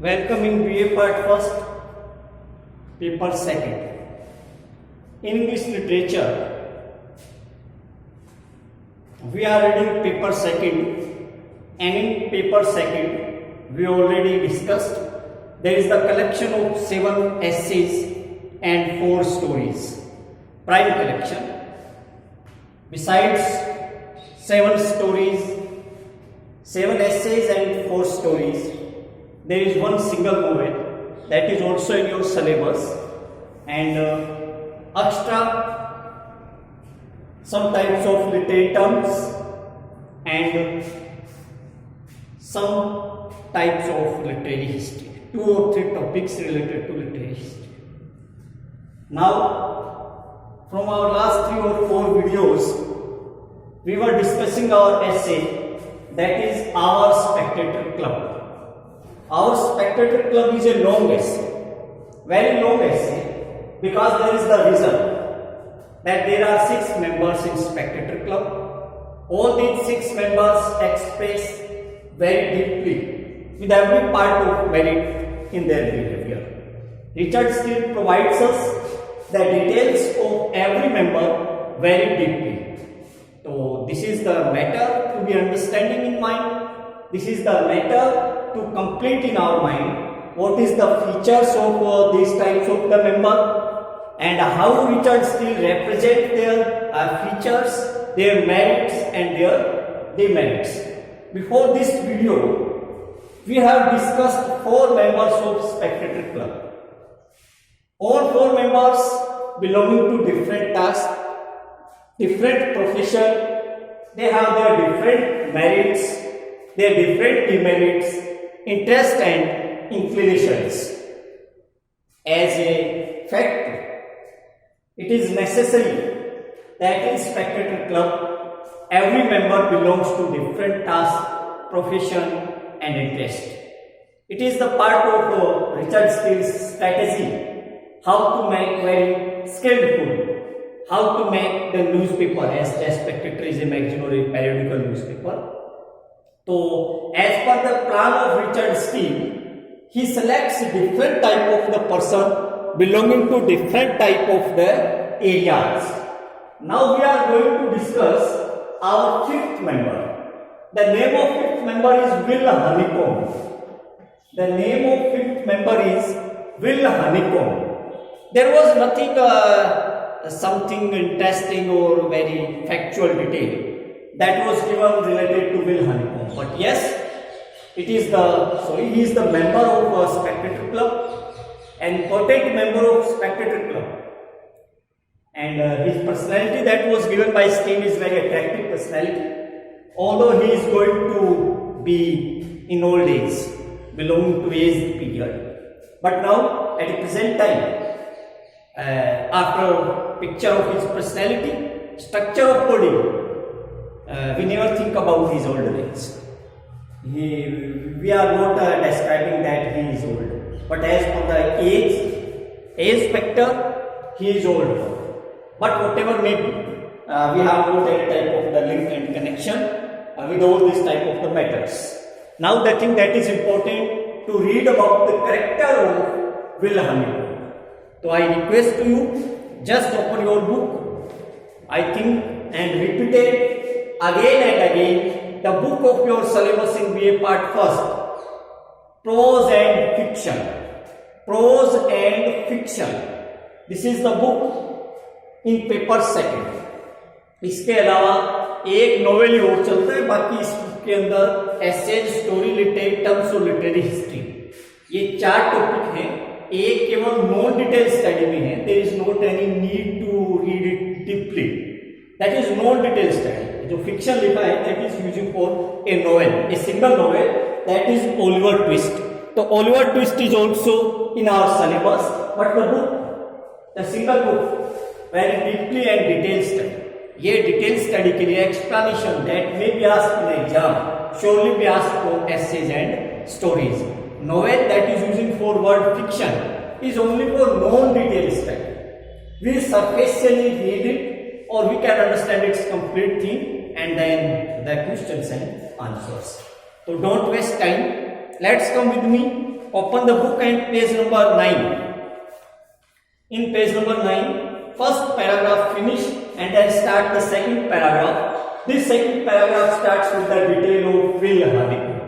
Welcome in BA part first, paper second. English literature. We are reading paper second, and in paper second, we already discussed there is the collection of 7 essays and 4 stories. Prime collection. Besides 7 stories, 7 essays and 4 stories, there is one single novel that is also in your syllabus, and extra some types of literary terms and some types of literary history. 2 or 3 topics related to literary history. Now, from our last 3 or 4 videos, we were discussing our essay, that is our Spectator Club. Our Spectator Club is a long essay, very long essay, because there is the reason that there are 6 members in Spectator Club. All these 6 members express very deeply with every part of merit in their behavior. Richard Steele provides us the details of every member very deeply. So this is the matter to be understanding in mind. This is the matter to complete in our mind what is the features of these types of the member and how Richard Steele represent their features, their merits and their demerits. Before this video, we have discussed 4 members of Spectator Club. All 4 members belonging to different tasks, different profession. They have their different merits, their different demerits, interest and inclinations. As a fact, it is necessary that in Spectator Club, every member belongs to different task, profession and interest. It is the part of Richard Steele's strategy how to make very skillful, how to make the newspaper, as the Spectator is a magazine or a periodical newspaper. So, as per the plan of Richard Steele, he selects different type of the person belonging to different type of the areas. Now we are going to discuss our 5th member. The name of 5th member is Will Honeycomb. The name of 5th member is Will Honeycomb. There was nothing something interesting or very factual detail that was given related to Will Honeycomb. But yes, he is the member of Spectator Club, an important member of Spectator Club. And his personality that was given by Steele is very attractive personality. Although he is going to be in old age, belonging to age period. But now, at the present time, after picture of his personality, structure of body, we never think about his old age. We are not describing that he is old, but as for the age factor, he is old. But whatever may be, we have not any type of the link and connection with all these type of the matters. Now the thing that is important to read about the character of Will Honeycomb. So I request to you, just open your book, I think, and repeat it again and again, the book of your syllabus in BA part first, prose and fiction. Prose and fiction. This is the book in paper second. इसके अलावा एक novel और चलता है, बाकी इस book के अंदर एसेज, स्टोरी, लिटरेरी टर्म्स और लिटरेरी हिस्ट्री, ये 4 टॉपिक हैं. एक केवल नॉन डिटेल स्टडी में है. There is not any need to read it deeply. That is non detail study. जो फिक्शन लिखा है that is using for a novel, a single novel, that is Oliver Twist. तो Oliver Twist is also in our syllabus, but the book, the single book, very deeply and detail study. ये detail study के लिए explanation that may be asked in exam, surely be asked for essays and stories. Novel that is using for word fiction is only for non-detailed study. We superficially read it or we can understand its complete thing and then the questions and answers. So don't waste time. Let's come with me open the book and page number 9. In page number 9, first paragraph finish and then start the second paragraph. This second paragraph starts with the detail of Will Honeycomb.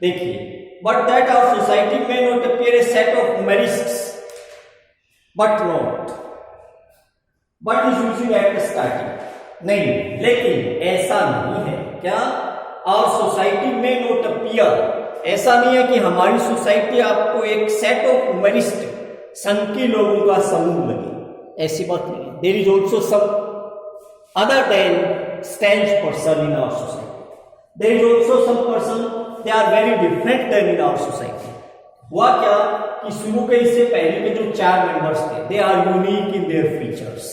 देखिए, but that our society may not appear a set of humorists, but not. But is using at the starting. नहीं, लेकिन ऐसा नहीं है क्या? Our society may not appear, ऐसा नहीं है कि हमारी सोसाइटी आपको एक सेट ऑफ ह्यूमरिस्ट, सनकी लोगों का समूह लगे, ऐसी बात नहीं है. There is also some other than strange person in our society. There is also some person they are very different than in our society. हुआ क्या कि शुरू के इससे पहले के जो 4 मेंबर्स थे, they are unique in their features.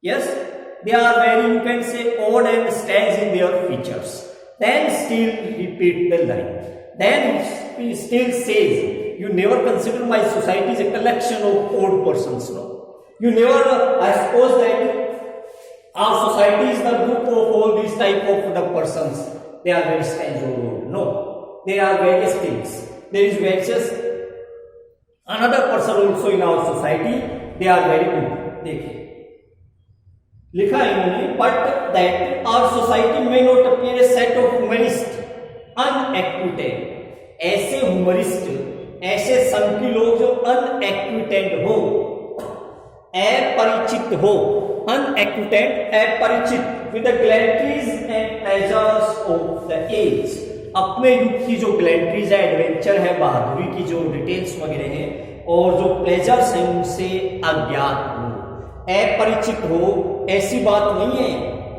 Yes, they are very, you can say, odd and strange in their features. Then still repeat the line. Then he still says, you never consider my society as a collection of odd persons. No, you never, I suppose that our society is the group of all these type of the persons. They are very strange or odd. No, there are various things. There is various another person also in our society. They are very good. देखिए लिखा है इन्होंने, but that our society में not appear a set of humorist unacquainted. ऐसे humorist, ऐसे सनकी लोग जो अनएक्विटेड हो, अपरिचित हो, अनएक्विटेड, अपरिचित with the gallantries and pleasures of the age. अपने युग की जो ग्लैंट्रीज है, एडवेंचर है, बहादुरी की जो डिटेल्स वगैरह हैं और जो प्लेजर्स हैं उनसे अज्ञात हो, अपरिचित हो, ऐसी बात नहीं है.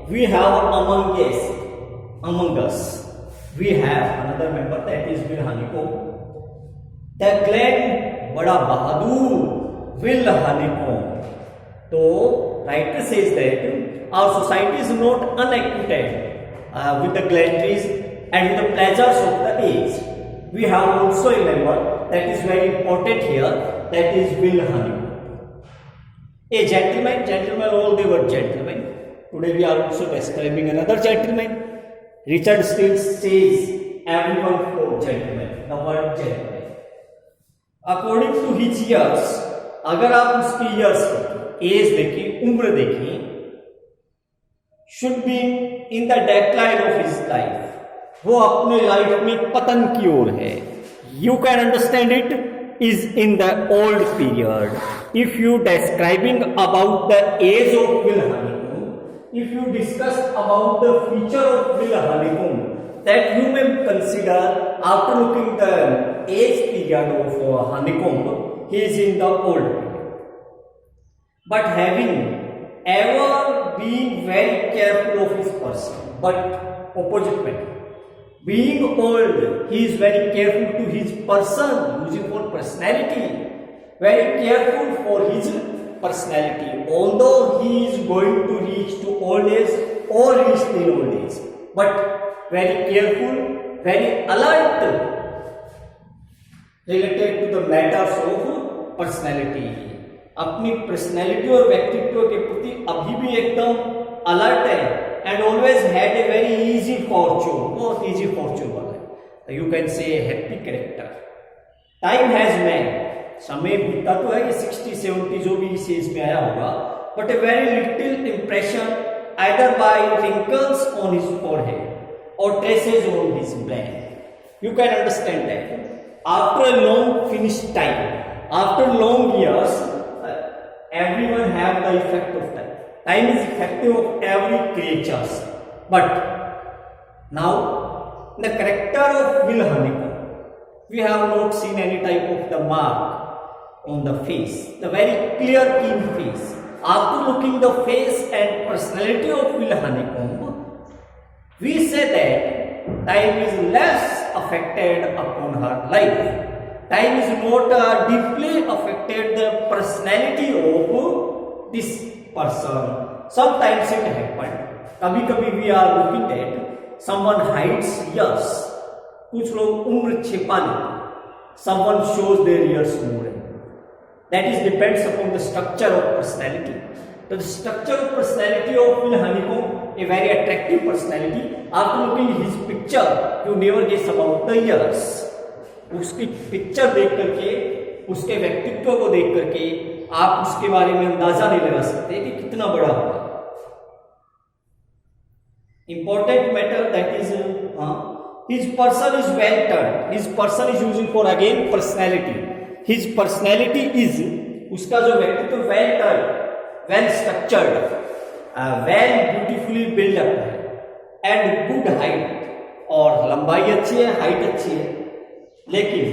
We have among us we have another member that is Will Honeycomb. The glad, बड़ा बहादुर, विल हनीकॉम्ब. तो writer says that our society is not unacquainted with the gallantries and with the pleasures of the age. We have also a member that is very important here, that is Will Honeycomb. A gentleman, all they were gentlemen. Today we are also describing another gentleman. Richard Steele says everyone for gentleman, the word gentleman. According to his years, अगर आप उसकी years as देखें, उम्र देखें, should be in the decline of his life. वो अपने life में पतन की ओर है. You can understand it is in the old period. If you describing about the age of Will Honeycomb, if you discuss about the feature of Will Honeycomb, that you may consider after looking the age period of Honeycomb, he is in the old period. But having ever been very careful of his person, but opposite matter. Being old, he is very careful to his person, using for personality, very careful for his personality. Although he is going to reach to old age or reach till old age, but very careful, very alert related to the matters of personality. अपनी personality और व्यक्तित्व के प्रति अभी भी एकदम alert है. And always had a very easy fortune, बहुत easy fortune वाला है. You can say happy character. Time has made, समय बीता तो है कि 60-70 जो भी इस एज में आया होगा, but a very little impression either by wrinkles on his forehead or traces on his brain. You can understand that after a long finished time, after long years, everyone have the effect of time. Time is effective of every creature. But now, the character of Will Honeycomb, we have not seen any type of the mark on the face, the very clear, keen face. After looking the face and personality of Will Honeycomb, we say that time is less affected upon her life. Time is not deeply affected the personality of this person. Sometimes it happen. कभी कभी we are looking at someone hides years. कुछ लोग उम्र छिपा लेते. Someone shows their years more. That is depends upon the structure of personality. So the structure of personality of Will Honeycomb, a very attractive personality. After looking at his picture, you never guess about the years. उसकी picture देख करके, उसके व्यक्तित्व को देख करके आप उसके बारे में अंदाजा नहीं लगा सकते कि कितना बड़ा होगा। Important matter that is his person is well turned, his person is using for again personality, his personality is, उसका जो व्यक्तित्व well turned, well structured, well beautifully built up है and good height, और लंबाई अच्छी है, हाइट अच्छी है। लेकिन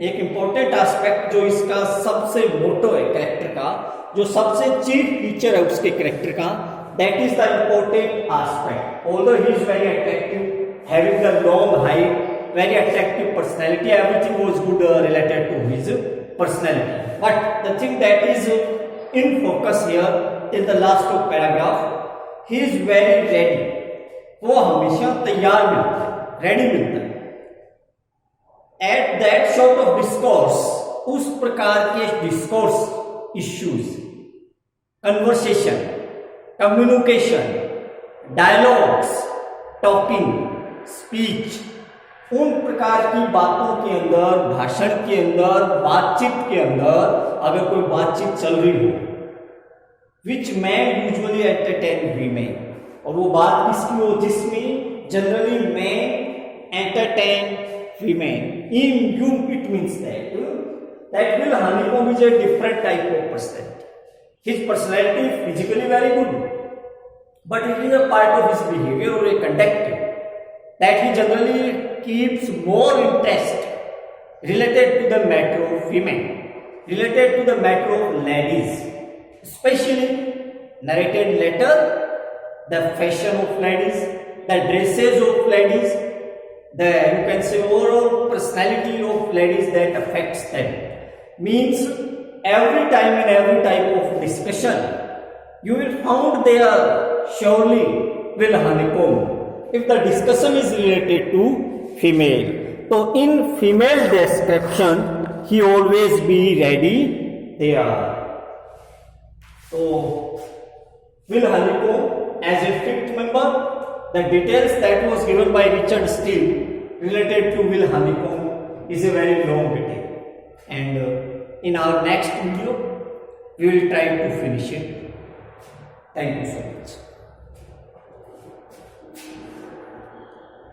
एक इंपॉर्टेंट एस्पेक्ट जो इसका सबसे मोटो है कैरेक्टर का, जो सबसे चीफ फीचर है उसके कैरेक्टर का, that is the important aspect. Although he is very attractive, having the long height, very attractive personality, everything was good related to his personality. But the thing that is in focus here is the last of paragraph. He is very ready. वो हमेशा तैयार मिलता है, ready मिलता है। At that sort of discourse, उस प्रकार के discourse, issues, conversation, communication, dialogues, talking, speech, उन प्रकार की बातों के अंदर, भाषण के अंदर, बातचीत के अंदर अगर कोई बातचीत चल रही हो, विच मैन यूजुअली एंटरटेन वीमेन, और वो बात किसकी हो जिसमें generally man entertain women, in Hume it means that will honeycomb is a different type of personality. His personality is physically very good, but it is a part of his behavior or a conduct that he generally keeps more interest related to the matter of women, related to the matter of ladies, especially narrated letter, the fashion of ladies, the dresses of ladies, the you can say overall personality of ladies that affects them. Means every time in every type of discussion you will found there surely will honeycomb if the discussion is related to female. So in female description he always be ready there. So Will Honeycomb as a fifth member, the details that was given by Richard Steele related to Will Honeycomb is a very long detail, and in our next video we will try to finish it. Thank you so much.